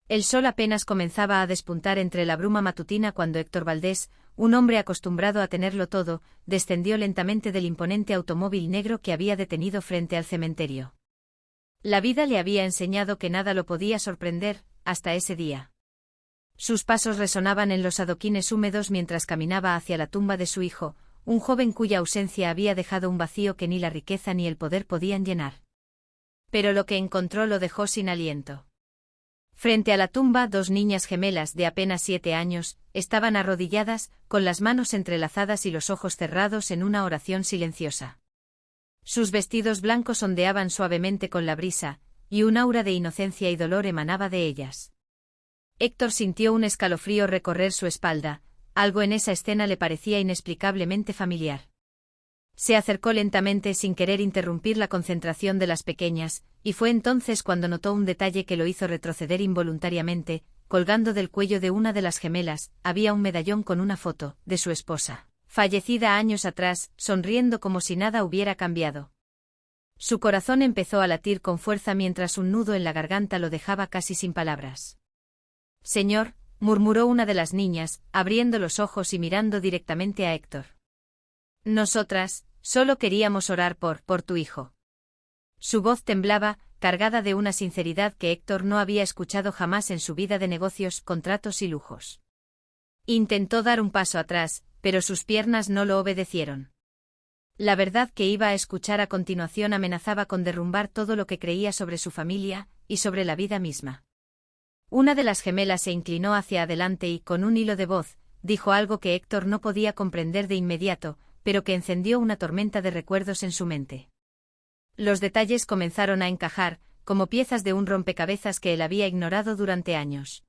El sol apenas comenzaba a despuntar entre la bruma matutina cuando Héctor Valdés, un hombre acostumbrado a tenerlo todo, descendió lentamente del imponente automóvil negro que había detenido frente al cementerio. La vida le había enseñado que nada lo podía sorprender, hasta ese día. Sus pasos resonaban en los adoquines húmedos mientras caminaba hacia la tumba de su hijo, un joven cuya ausencia había dejado un vacío que ni la riqueza ni el poder podían llenar. Pero lo que encontró lo dejó sin aliento. Frente a la tumba, dos niñas gemelas de apenas 7 años, estaban arrodilladas, con las manos entrelazadas y los ojos cerrados en una oración silenciosa. Sus vestidos blancos ondeaban suavemente con la brisa, y un aura de inocencia y dolor emanaba de ellas. Héctor sintió un escalofrío recorrer su espalda, algo en esa escena le parecía inexplicablemente familiar. Se acercó lentamente sin querer interrumpir la concentración de las pequeñas, y fue entonces cuando notó un detalle que lo hizo retroceder involuntariamente. Colgando del cuello de una de las gemelas, había un medallón con una foto de su esposa, fallecida años atrás, sonriendo como si nada hubiera cambiado. Su corazón empezó a latir con fuerza mientras un nudo en la garganta lo dejaba casi sin palabras. «Señor», murmuró una de las niñas, abriendo los ojos y mirando directamente a Héctor. «Nosotras, solo queríamos orar por tu hijo». Su voz temblaba, cargada de una sinceridad que Héctor no había escuchado jamás en su vida de negocios, contratos y lujos. Intentó dar un paso atrás, pero sus piernas no lo obedecieron. La verdad que iba a escuchar a continuación amenazaba con derrumbar todo lo que creía sobre su familia, y sobre la vida misma. Una de las gemelas se inclinó hacia adelante y, con un hilo de voz, dijo algo que Héctor no podía comprender de inmediato, pero que encendió una tormenta de recuerdos en su mente. Los detalles comenzaron a encajar, como piezas de un rompecabezas que él había ignorado durante años.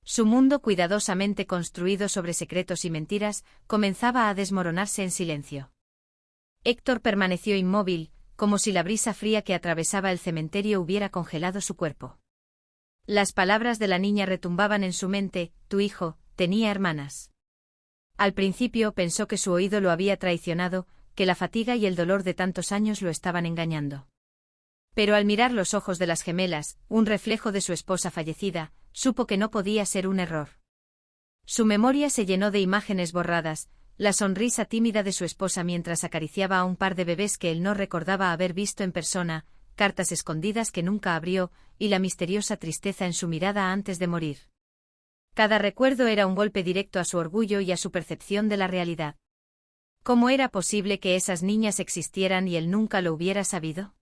Su mundo cuidadosamente construido sobre secretos y mentiras, comenzaba a desmoronarse en silencio. Héctor permaneció inmóvil, como si la brisa fría que atravesaba el cementerio hubiera congelado su cuerpo. Las palabras de la niña retumbaban en su mente: «Tu hijo tenía hermanas». Al principio pensó que su oído lo había traicionado, que la fatiga y el dolor de tantos años lo estaban engañando. Pero al mirar los ojos de las gemelas, un reflejo de su esposa fallecida, supo que no podía ser un error. Su memoria se llenó de imágenes borradas, la sonrisa tímida de su esposa mientras acariciaba a un par de bebés que él no recordaba haber visto en persona, cartas escondidas que nunca abrió, y la misteriosa tristeza en su mirada antes de morir. Cada recuerdo era un golpe directo a su orgullo y a su percepción de la realidad. ¿Cómo era posible que esas niñas existieran y él nunca lo hubiera sabido?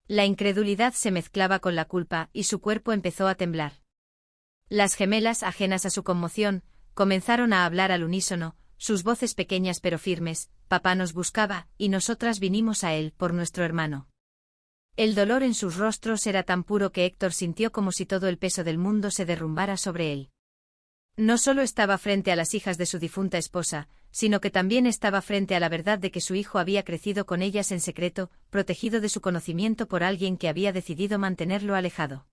La incredulidad se mezclaba con la culpa y su cuerpo empezó a temblar. Las gemelas, ajenas a su conmoción, comenzaron a hablar al unísono, sus voces pequeñas pero firmes: «Papá nos buscaba, y nosotras vinimos a él por nuestro hermano». El dolor en sus rostros era tan puro que Héctor sintió como si todo el peso del mundo se derrumbara sobre él. No solo estaba frente a las hijas de su difunta esposa, sino que también estaba frente a la verdad de que su hijo había crecido con ellas en secreto, protegido de su conocimiento por alguien que había decidido mantenerlo alejado.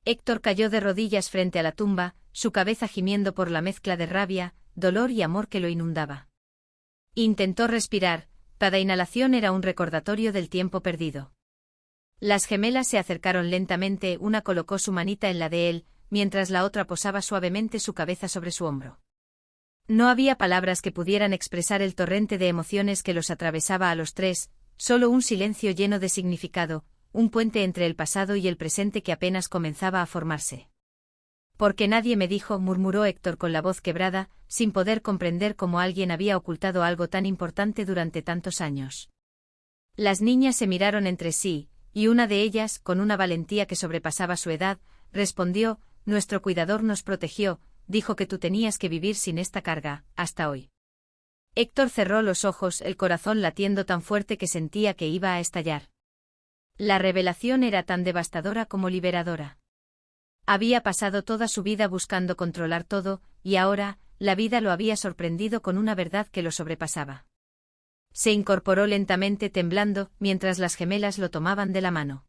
Héctor cayó de rodillas frente a la tumba, su cabeza gimiendo por la mezcla de rabia, dolor y amor que lo inundaba. Intentó respirar, cada inhalación era un recordatorio del tiempo perdido. Las gemelas se acercaron lentamente, una colocó su manita en la de él, mientras la otra posaba suavemente su cabeza sobre su hombro. No había palabras que pudieran expresar el torrente de emociones que los atravesaba a los tres, solo un silencio lleno de significado, un puente entre el pasado y el presente que apenas comenzaba a formarse. «Porque nadie me dijo», murmuró Héctor con la voz quebrada, sin poder comprender cómo alguien había ocultado algo tan importante durante tantos años. Las niñas se miraron entre sí, y una de ellas, con una valentía que sobrepasaba su edad, respondió: «Nuestro cuidador nos protegió, dijo que tú tenías que vivir sin esta carga, hasta hoy». Héctor cerró los ojos, el corazón latiendo tan fuerte que sentía que iba a estallar. La revelación era tan devastadora como liberadora. Había pasado toda su vida buscando controlar todo, y ahora, la vida lo había sorprendido con una verdad que lo sobrepasaba. Se incorporó lentamente temblando, mientras las gemelas lo tomaban de la mano.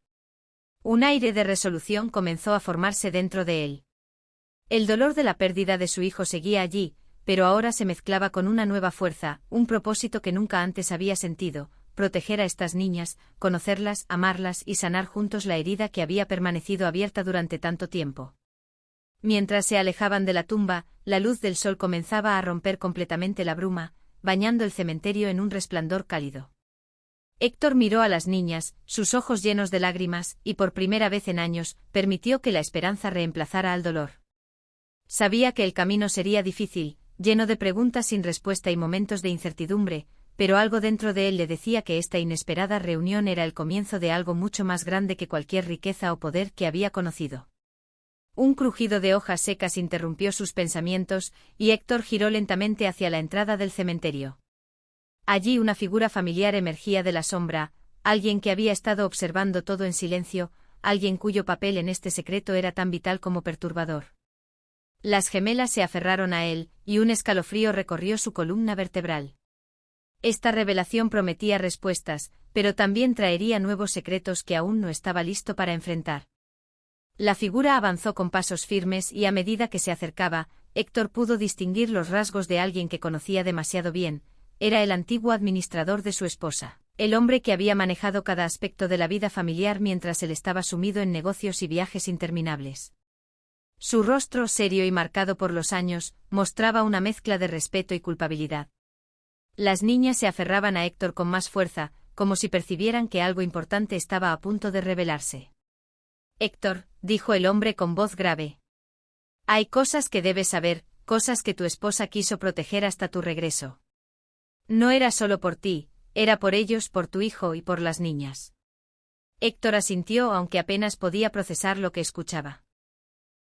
Un aire de resolución comenzó a formarse dentro de él. El dolor de la pérdida de su hijo seguía allí, pero ahora se mezclaba con una nueva fuerza, un propósito que nunca antes había sentido: proteger a estas niñas, conocerlas, amarlas y sanar juntos la herida que había permanecido abierta durante tanto tiempo. Mientras se alejaban de la tumba, la luz del sol comenzaba a romper completamente la bruma, bañando el cementerio en un resplandor cálido. Héctor miró a las niñas, sus ojos llenos de lágrimas, y por primera vez en años, permitió que la esperanza reemplazara al dolor. Sabía que el camino sería difícil, lleno de preguntas sin respuesta y momentos de incertidumbre, pero algo dentro de él le decía que esta inesperada reunión era el comienzo de algo mucho más grande que cualquier riqueza o poder que había conocido. Un crujido de hojas secas interrumpió sus pensamientos, y Héctor giró lentamente hacia la entrada del cementerio. Allí una figura familiar emergía de la sombra, alguien que había estado observando todo en silencio, alguien cuyo papel en este secreto era tan vital como perturbador. Las gemelas se aferraron a él, y un escalofrío recorrió su columna vertebral. Esta revelación prometía respuestas, pero también traería nuevos secretos que aún no estaba listo para enfrentar. La figura avanzó con pasos firmes y a medida que se acercaba, Héctor pudo distinguir los rasgos de alguien que conocía demasiado bien. Era el antiguo administrador de su esposa, el hombre que había manejado cada aspecto de la vida familiar mientras él estaba sumido en negocios y viajes interminables. Su rostro, serio y marcado por los años, mostraba una mezcla de respeto y culpabilidad. Las niñas se aferraban a Héctor con más fuerza, como si percibieran que algo importante estaba a punto de revelarse. Héctor, dijo el hombre con voz grave. Hay cosas que debes saber, cosas que tu esposa quiso proteger hasta tu regreso. No era solo por ti, era por ellos, por tu hijo y por las niñas. Héctor asintió aunque apenas podía procesar lo que escuchaba.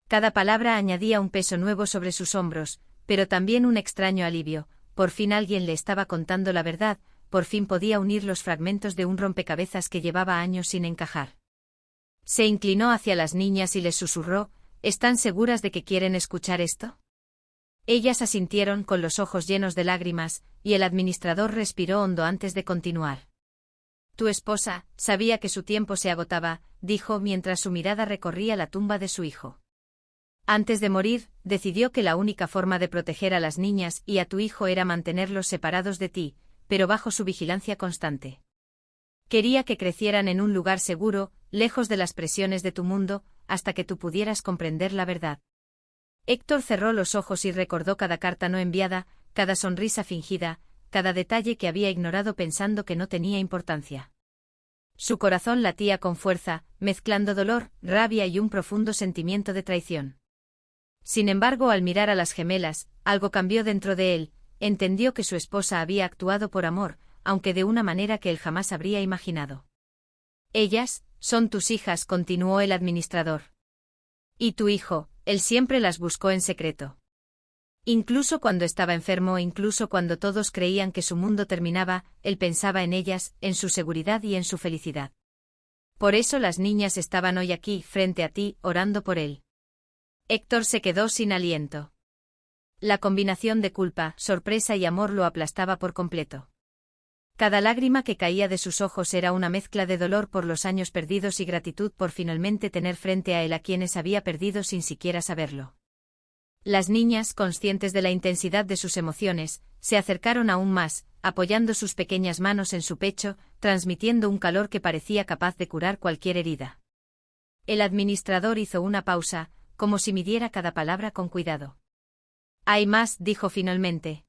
Cada palabra añadía un peso nuevo sobre sus hombros, pero también un extraño alivio. Por fin alguien le estaba contando la verdad, por fin podía unir los fragmentos de un rompecabezas que llevaba años sin encajar. Se inclinó hacia las niñas y les susurró, ¿están seguras de que quieren escuchar esto? Ellas asintieron con los ojos llenos de lágrimas, y el administrador respiró hondo antes de continuar. Tu esposa, sabía que su tiempo se agotaba, dijo mientras su mirada recorría la tumba de su hijo. Antes de morir, decidió que la única forma de proteger a las niñas y a tu hijo era mantenerlos separados de ti, pero bajo su vigilancia constante. Quería que crecieran en un lugar seguro, lejos de las presiones de tu mundo, hasta que tú pudieras comprender la verdad. Héctor cerró los ojos y recordó cada carta no enviada, cada sonrisa fingida, cada detalle que había ignorado pensando que no tenía importancia. Su corazón latía con fuerza, mezclando dolor, rabia y un profundo sentimiento de traición. Sin embargo, al mirar a las gemelas, algo cambió dentro de él, entendió que su esposa había actuado por amor, aunque de una manera que él jamás habría imaginado. Ellas, son tus hijas, continuó el administrador. Y tu hijo, él siempre las buscó en secreto. Incluso cuando estaba enfermo, incluso cuando todos creían que su mundo terminaba, él pensaba en ellas, en su seguridad y en su felicidad. Por eso las niñas estaban hoy aquí, frente a ti, orando por él. Héctor se quedó sin aliento. La combinación de culpa, sorpresa y amor lo aplastaba por completo. Cada lágrima que caía de sus ojos era una mezcla de dolor por los años perdidos y gratitud por finalmente tener frente a él a quienes había perdido sin siquiera saberlo. Las niñas, conscientes de la intensidad de sus emociones, se acercaron aún más, apoyando sus pequeñas manos en su pecho, transmitiendo un calor que parecía capaz de curar cualquier herida. El administrador hizo una pausa, como si midiera cada palabra con cuidado. Hay más, dijo finalmente.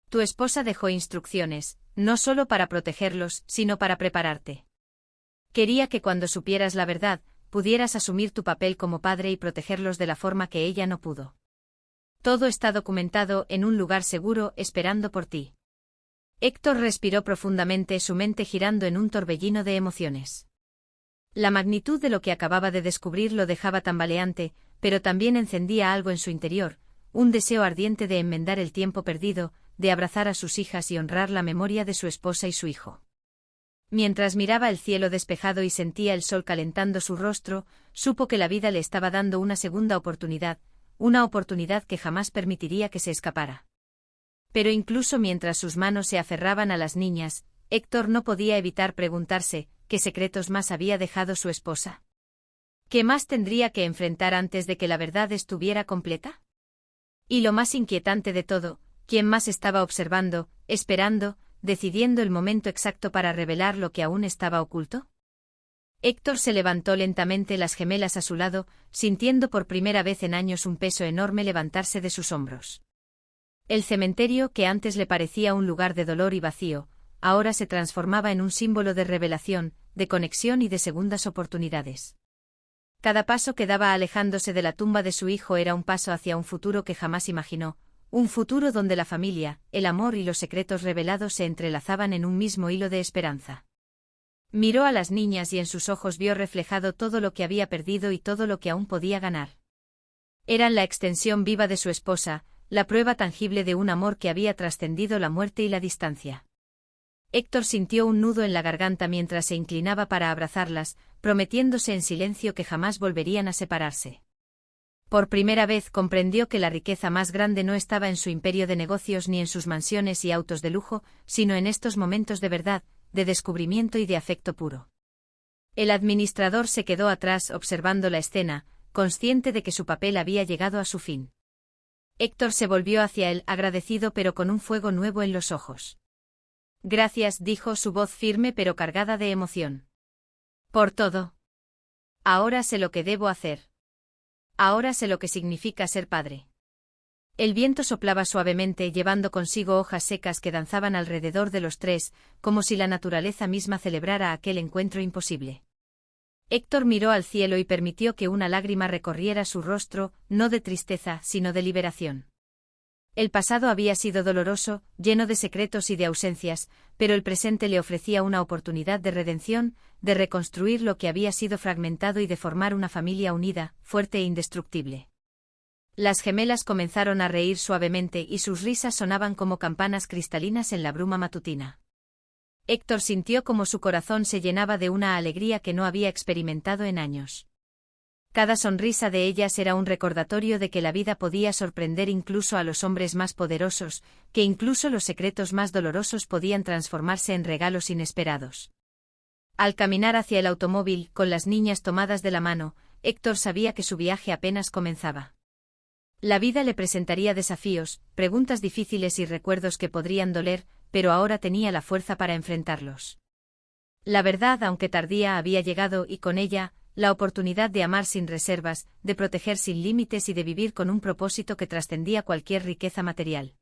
Tu esposa dejó instrucciones, no solo para protegerlos, sino para prepararte. Quería que cuando supieras la verdad, pudieras asumir tu papel como padre y protegerlos de la forma que ella no pudo. Todo está documentado en un lugar seguro, esperando por ti. Héctor respiró profundamente, su mente girando en un torbellino de emociones. La magnitud de lo que acababa de descubrir lo dejaba tambaleante, pero también encendía algo en su interior, un deseo ardiente de enmendar el tiempo perdido, de abrazar a sus hijas y honrar la memoria de su esposa y su hijo. Mientras miraba el cielo despejado y sentía el sol calentando su rostro, supo que la vida le estaba dando una segunda oportunidad, una oportunidad que jamás permitiría que se escapara. Pero incluso mientras sus manos se aferraban a las niñas, Héctor no podía evitar preguntarse, ¿qué secretos más había dejado su esposa? ¿Qué más tendría que enfrentar antes de que la verdad estuviera completa? Y lo más inquietante de todo, ¿quién más estaba observando, esperando, decidiendo el momento exacto para revelar lo que aún estaba oculto? Héctor se levantó lentamente, las gemelas a su lado, sintiendo por primera vez en años un peso enorme levantarse de sus hombros. El cementerio, que antes le parecía un lugar de dolor y vacío, ahora se transformaba en un símbolo de revelación, de conexión y de segundas oportunidades. Cada paso que daba alejándose de la tumba de su hijo era un paso hacia un futuro que jamás imaginó, un futuro donde la familia, el amor y los secretos revelados se entrelazaban en un mismo hilo de esperanza. Miró a las niñas y en sus ojos vio reflejado todo lo que había perdido y todo lo que aún podía ganar. Eran la extensión viva de su esposa, la prueba tangible de un amor que había trascendido la muerte y la distancia. Héctor sintió un nudo en la garganta mientras se inclinaba para abrazarlas, prometiéndose en silencio que jamás volverían a separarse. Por primera vez comprendió que la riqueza más grande no estaba en su imperio de negocios ni en sus mansiones y autos de lujo, sino en estos momentos de verdad, de descubrimiento y de afecto puro. El administrador se quedó atrás observando la escena, consciente de que su papel había llegado a su fin. Héctor se volvió hacia él, agradecido pero con un fuego nuevo en los ojos. Gracias, dijo, su voz firme pero cargada de emoción. Por todo. Ahora sé lo que debo hacer. Ahora sé lo que significa ser padre. El viento soplaba suavemente, llevando consigo hojas secas que danzaban alrededor de los tres, como si la naturaleza misma celebrara aquel encuentro imposible. Héctor miró al cielo y permitió que una lágrima recorriera su rostro, no de tristeza, sino de liberación. El pasado había sido doloroso, lleno de secretos y de ausencias, pero el presente le ofrecía una oportunidad de redención, de reconstruir lo que había sido fragmentado y de formar una familia unida, fuerte e indestructible. Las gemelas comenzaron a reír suavemente y sus risas sonaban como campanas cristalinas en la bruma matutina. Héctor sintió como su corazón se llenaba de una alegría que no había experimentado en años. Cada sonrisa de ellas era un recordatorio de que la vida podía sorprender incluso a los hombres más poderosos, que incluso los secretos más dolorosos podían transformarse en regalos inesperados. Al caminar hacia el automóvil, con las niñas tomadas de la mano, Héctor sabía que su viaje apenas comenzaba. La vida le presentaría desafíos, preguntas difíciles y recuerdos que podrían doler, pero ahora tenía la fuerza para enfrentarlos. La verdad, aunque tardía, había llegado y con ella, la oportunidad de amar sin reservas, de proteger sin límites y de vivir con un propósito que trascendía cualquier riqueza material.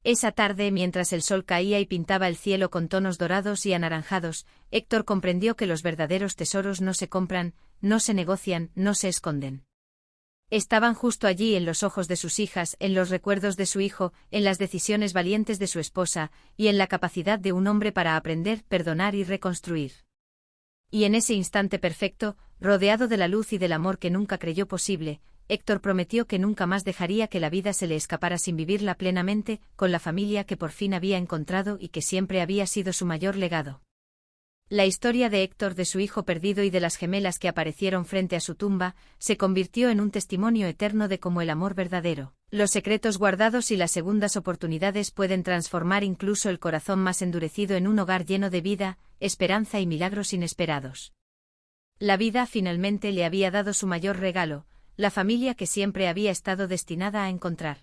Esa tarde, mientras el sol caía y pintaba el cielo con tonos dorados y anaranjados, Héctor comprendió que los verdaderos tesoros no se compran, no se negocian, no se esconden. Estaban justo allí en los ojos de sus hijas, en los recuerdos de su hijo, en las decisiones valientes de su esposa, y en la capacidad de un hombre para aprender, perdonar y reconstruir. Y en ese instante perfecto, rodeado de la luz y del amor que nunca creyó posible, Héctor prometió que nunca más dejaría que la vida se le escapara sin vivirla plenamente, con la familia que por fin había encontrado y que siempre había sido su mayor legado. La historia de Héctor, de su hijo perdido y de las gemelas que aparecieron frente a su tumba, se convirtió en un testimonio eterno de cómo el amor verdadero, los secretos guardados y las segundas oportunidades pueden transformar incluso el corazón más endurecido en un hogar lleno de vida, esperanza y milagros inesperados. La vida finalmente le había dado su mayor regalo, la familia que siempre había estado destinada a encontrar.